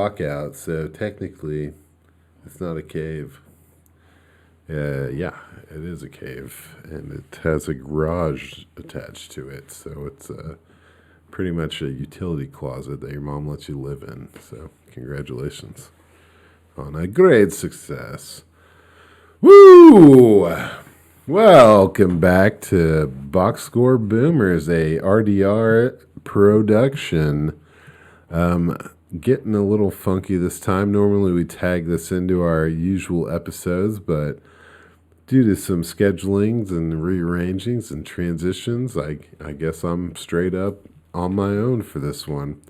rock out, so technically it's not a cave. Yeah, it is a cave, and it has a garage attached to it, so it's pretty much a utility closet that your mom lets you live in. So congratulations on a great success. Woo! Welcome back to Boxscore Boomers, a RDR production. Getting a little funky this time. Normally we tag this into our usual episodes, but due to some schedulings and rearrangings and transitions, I guess I'm straight up on my own for this one.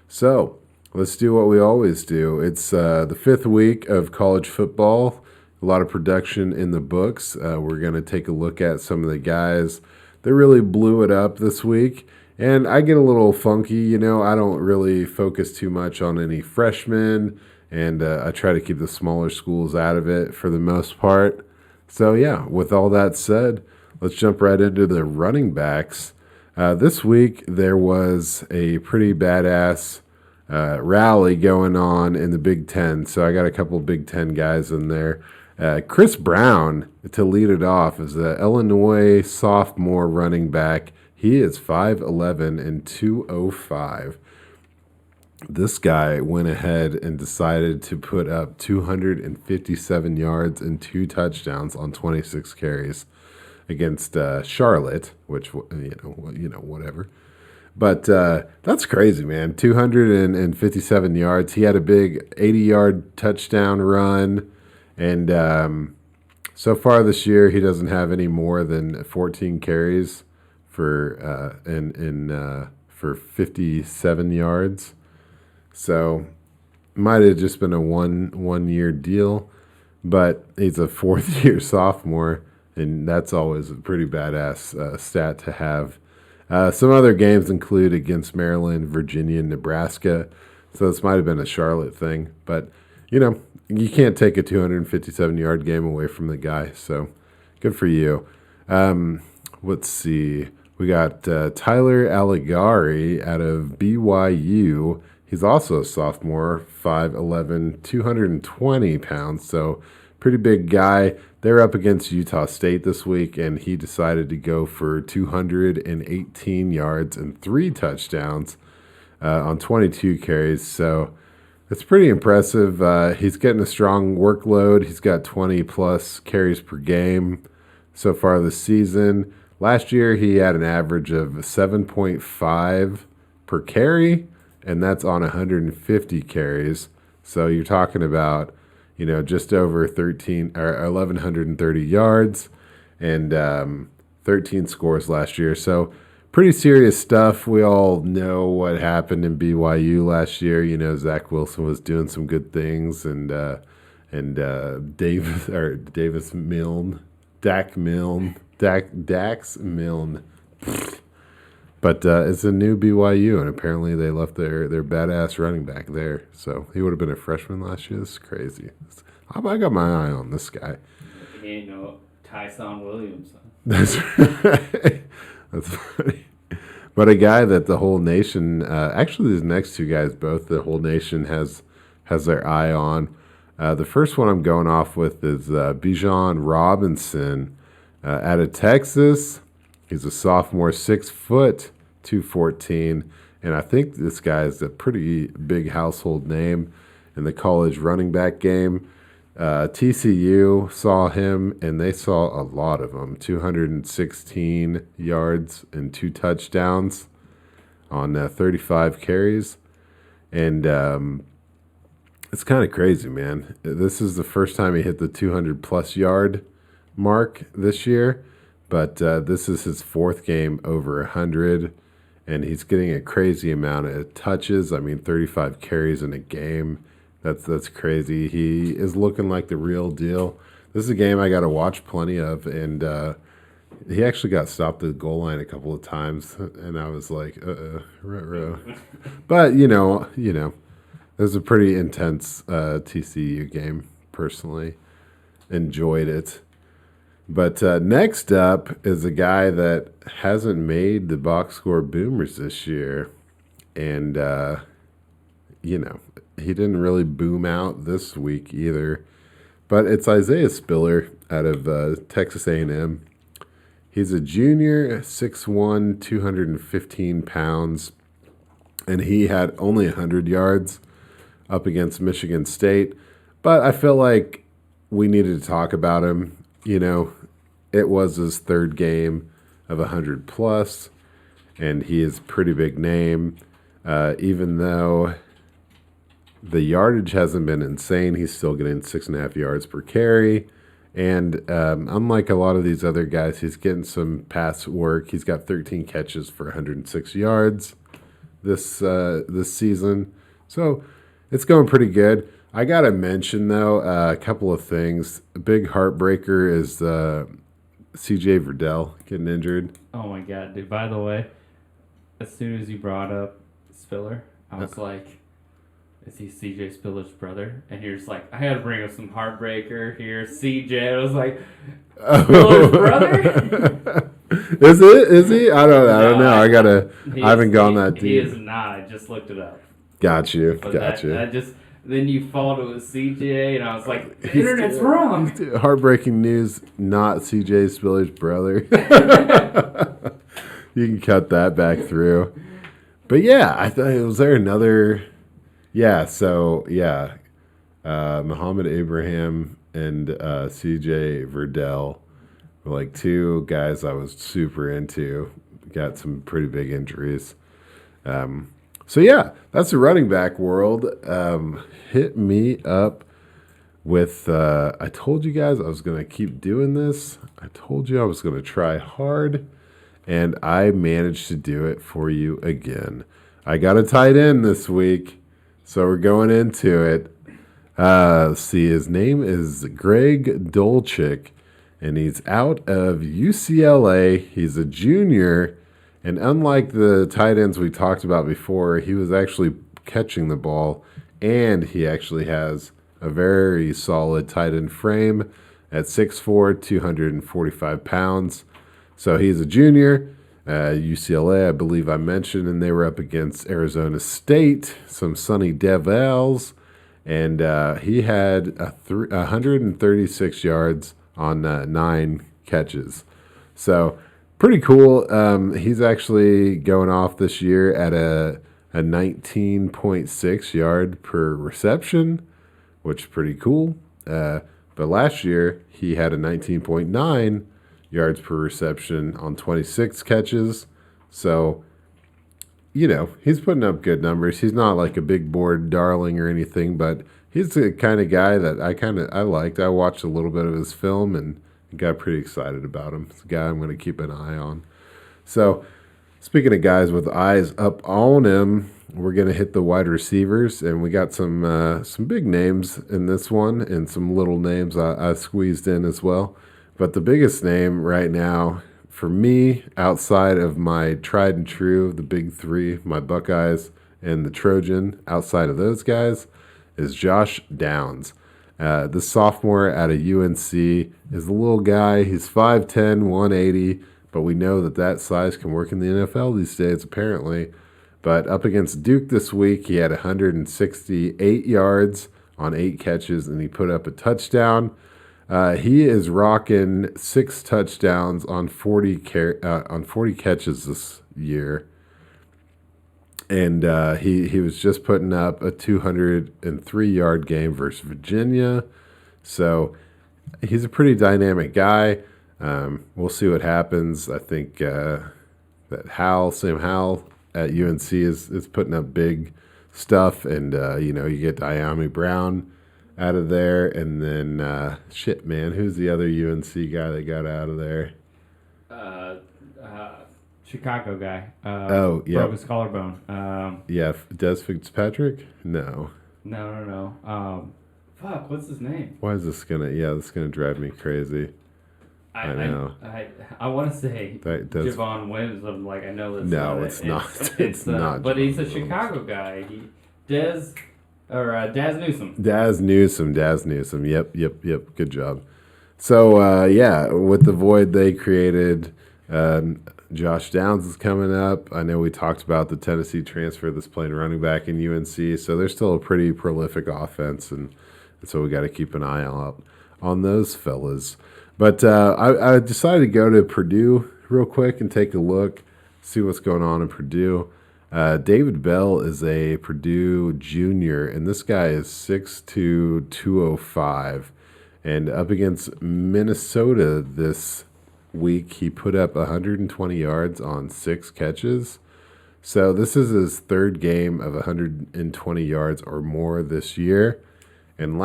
So let's do what we always do. It's the fifth week of college football. A lot of production in the books. We're going to take a look at some of the guys that really blew it up this week. And I get a little funky, I don't really focus too much on any freshmen, and I try to keep the smaller schools out of it for the most part. So yeah, with all that said, let's jump right into the running backs. This week there was a pretty badass rally going on in the Big Ten. So I got a couple of Big Ten guys in there. Chris Brown, to lead it off, is the Illinois sophomore running back. He is 5'11 and 205. This guy went ahead and decided to put up 257 yards and 2 touchdowns on 26 carries against Charlotte, which, whatever. But that's crazy, man. 257 yards. He had a big 80-yard touchdown run. And so far this year, he doesn't have any more than 14 carries for 57 yards. So might have just been a one year deal, but he's a fourth year sophomore, and that's always a pretty badass stat to have. Some other games include against Maryland, Virginia, and Nebraska. So this might have been a Charlotte thing, but you can't take a 257-yard game away from the guy. So good for you. Let's see. We got Tyler Allgeir out of BYU. He's also a sophomore, 5'11", 220 pounds, so pretty big guy. They're up against Utah State this week, and he decided to go for 218 yards and 3 touchdowns on 22 carries. So it's pretty impressive. He's getting a strong workload. He's got 20-plus carries per game so far this season. Last year, he had an average of 7.5 per carry, and that's on 150 carries. So you're talking about, just over 1,130 yards and 13 scores last year. So pretty serious stuff. We all know what happened in BYU last year. Zach Wilson was doing some good things, and Davis Milne, Dax Milne. But it's a new BYU, and apparently they left their badass running back there. So he would have been a freshman last year. This is crazy. I got my eye on this guy. He ain't no Tyson Williams. That's right. That's funny. But a guy that the whole nation, actually these next two guys, both the whole nation has their eye on. The first one I'm going off with is Bijan Robinson out of Texas. He's a sophomore, 6 foot, 214, and I think this guy is a pretty big household name in the college running back game. TCU saw him, and they saw a lot of him, 216 yards and 2 touchdowns on 35 carries. And it's kind of crazy, man. This is the first time he hit the 200-plus yard mark this year. But this is his 4th game over 100, and he's getting a crazy amount of touches. 35 carries in a game. That's crazy. He is looking like the real deal. This is a game I got to watch plenty of, and he actually got stopped at the goal line a couple of times, and I was like, ruh-roh. But, it was a pretty intense TCU game, personally. Enjoyed it. But next up is a guy that hasn't made the Boxscore Boomers this year. And, he didn't really boom out this week either. But it's Isaiah Spiller out of Texas A&M. He's a junior, 6'1", 215 pounds, and he had only 100 yards up against Michigan State. But I feel like we needed to talk about him. You know, it was his third game of 100 plus, and he is a pretty big name. Even though the yardage hasn't been insane, he's still getting 6.5 yards per carry. And unlike a lot of these other guys, he's getting some pass work. He's got 13 catches for 106 yards this season. So it's going pretty good. I got to mention, though, a couple of things. A big heartbreaker is C.J. Verdell getting injured. Oh, my God, dude. By the way, as soon as you brought up Spiller, I was like, is he C.J. Spiller's brother? And you're just like, I had to bring up some heartbreaker here. C.J. I was like, Spiller's brother? Is he? I don't know. I haven't gone that deep. He is not. I just looked it up. Got you. But then you followed it with CJ, and I was like, the internet's wrong. Heartbreaking news, not CJ Spiller's brother. You can cut that back through. But yeah, I thought, was there another? Yeah, so yeah. Muhammad Abraham and CJ Verdell were like two guys I was super into. Got some pretty big injuries. So yeah, that's the running back world. Hit me up with, I told you guys I was going to keep doing this. I told you I was going to try hard, and I managed to do it for you again. I got a tight end this week, so we're going into it. Let's see, his name is Greg Dulcich, and he's out of UCLA. He's a junior. And unlike the tight ends we talked about before, he was actually catching the ball, and he actually has a very solid tight end frame at 6'4", 245 pounds. So he's a junior. UCLA, I believe I mentioned, and they were up against Arizona State, some Sunny Devils, and he had 136 yards on 9 catches. So pretty cool. He's actually going off this year at a 19.6 yard per reception, which is pretty cool. But last year, he had a 19.9 yards per reception on 26 catches. So, you know, he's putting up good numbers. He's not like a big board darling or anything, but he's the kind of guy that I liked. I watched a little bit of his film and got pretty excited about him. It's a guy I'm going to keep an eye on. So, speaking of guys with eyes up on him, we're going to hit the wide receivers, and we got some big names in this one and some little names I squeezed in as well. But the biggest name right now for me, outside of my tried and true, the big three, my Buckeyes and the Trojan, outside of those guys, is Josh Downs. The sophomore out of UNC is a little guy. He's 5'10", 180, but we know that size can work in the NFL these days, apparently. But up against Duke this week, he had 168 yards on 8 catches, and he put up a touchdown. He is rocking 6 touchdowns on 40 catches this year. And he was just putting up a 203-yard game versus Virginia. So he's a pretty dynamic guy. We'll see what happens. I think that Sam Howell at UNC is putting up big stuff. And, you get Diami Brown out of there. And then, who's the other UNC guy that got out of there? Chicago guy. Broke his collarbone. Des Fitzpatrick? No. No. Fuck, what's his name? Why is this gonna drive me crazy? I know. I want to say Javon Wims. I'm like, I know that's no, it's not. It's not. But he's a Chicago guy. Daz Newsome. Daz Newsome. Yep. Good job. So with the void they created, Josh Downs is coming up. I know we talked about the Tennessee transfer that's playing running back in UNC, so they're still a pretty prolific offense, and so we got to keep an eye out on those fellas. But I decided to go to Purdue real quick and take a look, see what's going on in Purdue. David Bell is a Purdue junior, and this guy is 6'2", 205. And up against Minnesota this week, he put up 120 yards on 6 catches. So this is his third game of 120 yards or more this year. And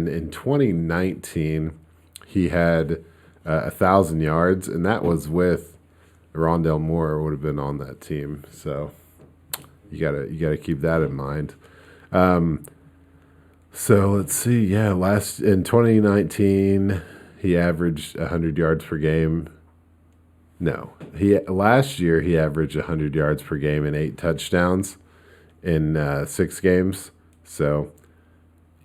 in 2019, he had 1,000 yards, and that was with Rondell Moore would have been on that team. So you gotta keep that in mind. So let's see. Yeah, in 2019, he averaged 100 yards per game. No, last year he averaged 100 yards per game and 8 touchdowns in 6 games. So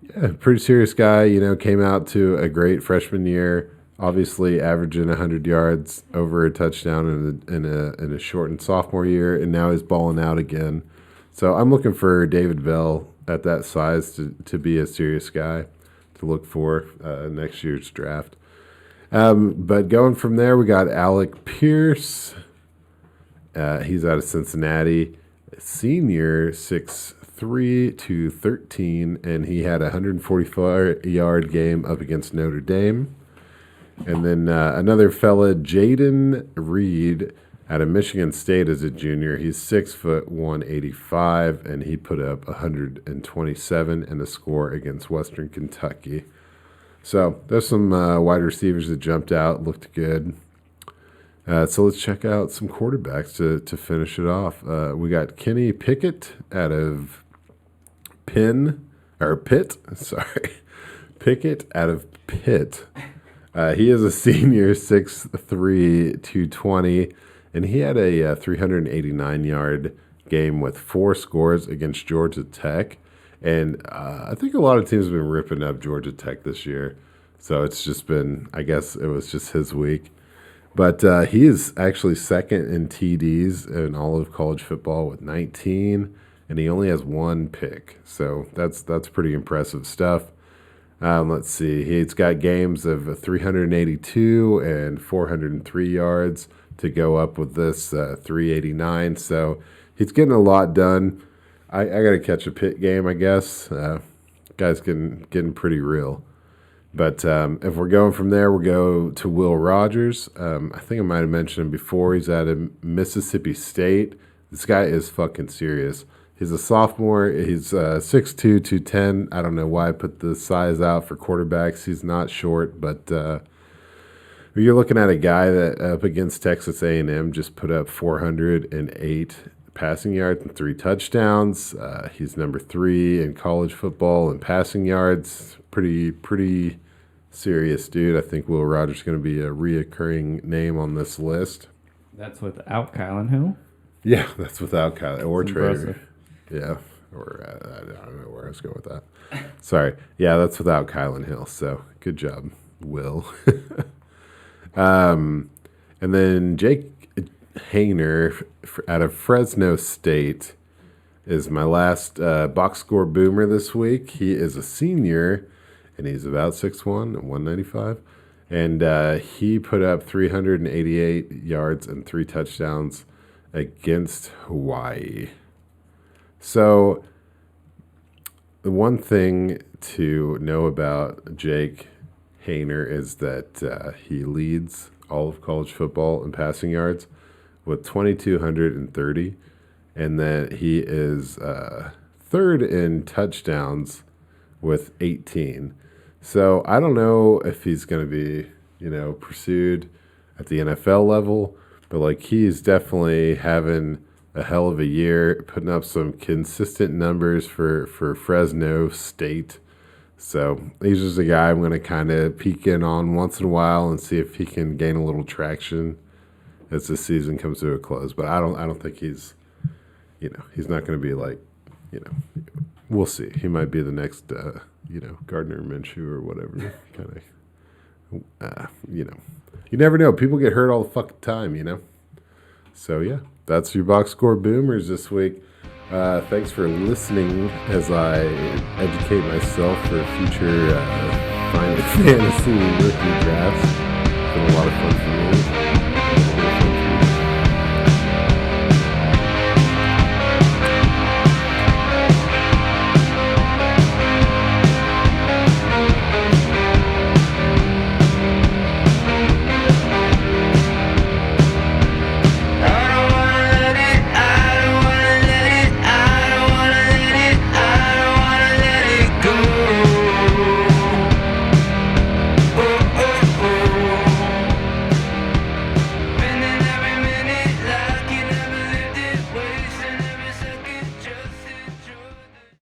yeah, pretty serious guy. Came out to a great freshman year. Obviously, averaging 100 yards over a touchdown in a shortened sophomore year, and now he's balling out again. So I'm looking for David Bell at that size to be a serious guy to look for next year's draft. But going from there, we got Alec Pierce. He's out of Cincinnati, senior, 6'3", 213, and he had a 144-yard game up against Notre Dame. And then another fella, Jayden Reed, out of Michigan State as a junior. He's 6 foot 185, and he put up 127 and a score against Western Kentucky. So there's some wide receivers that jumped out, looked good. So let's check out some quarterbacks to finish it off. We got Kenny Pickett out of Pitt. Pickett out of Pitt. He is a senior, 6'3", 220, and he had a 389-yard game with 4 scores against Georgia Tech. And I think a lot of teams have been ripping up Georgia Tech this year. So it's just been, I guess it was just his week. But he is actually second in TDs in all of college football with 19, and he only has 1 pick. So that's pretty impressive stuff. Let's see. He's got games of 382 and 403 yards to go up with this 389. So he's getting a lot done. I got to catch a Pitt game, I guess. Guy's getting pretty real. But if we're going from there, we'll go to Will Rogers. I think I might have mentioned him before. He's out of Mississippi State. This guy is fucking serious. He's a sophomore. He's 6'2", 210. I don't know why I put the size out for quarterbacks. He's not short, but you're looking at a guy that up against Texas A&M just put up 408 passing yards and 3 touchdowns. He's number 3 in college football in passing yards. Pretty serious dude. I think Will Rogers is going to be a reoccurring name on this list. That's without Kylan Hill? Yeah, that's without Kylan or Trader. Impressive. Yeah, or I don't know where I was going with that. Sorry. Yeah, that's without Kylan Hill. So good job, Will. And then Jake Haener out of Fresno State is my last box score boomer this week. He is a senior, and he's about 6'1" and 195. And he put up 388 yards and 3 touchdowns against Hawaii. So the one thing to know about Jake Haener is that he leads all of college football in passing yards with 2,230, and that he is third in touchdowns with 18. So I don't know if he's going to be, pursued at the NFL level, but like he's definitely having a hell of a year, putting up some consistent numbers for Fresno State. So he's just a guy I'm going to kind of peek in on once in a while and see if he can gain a little traction as the season comes to a close. But I don't think he's, he's not going to be like, we'll see. He might be the next, Gardner Minshew or whatever. Kind of, You know, you never know. People get hurt all the fucking time, you know? So, yeah, that's your box score boomers this week. Thanks for listening as I educate myself for future fantasy rookie drafts. It's been a lot of fun for me.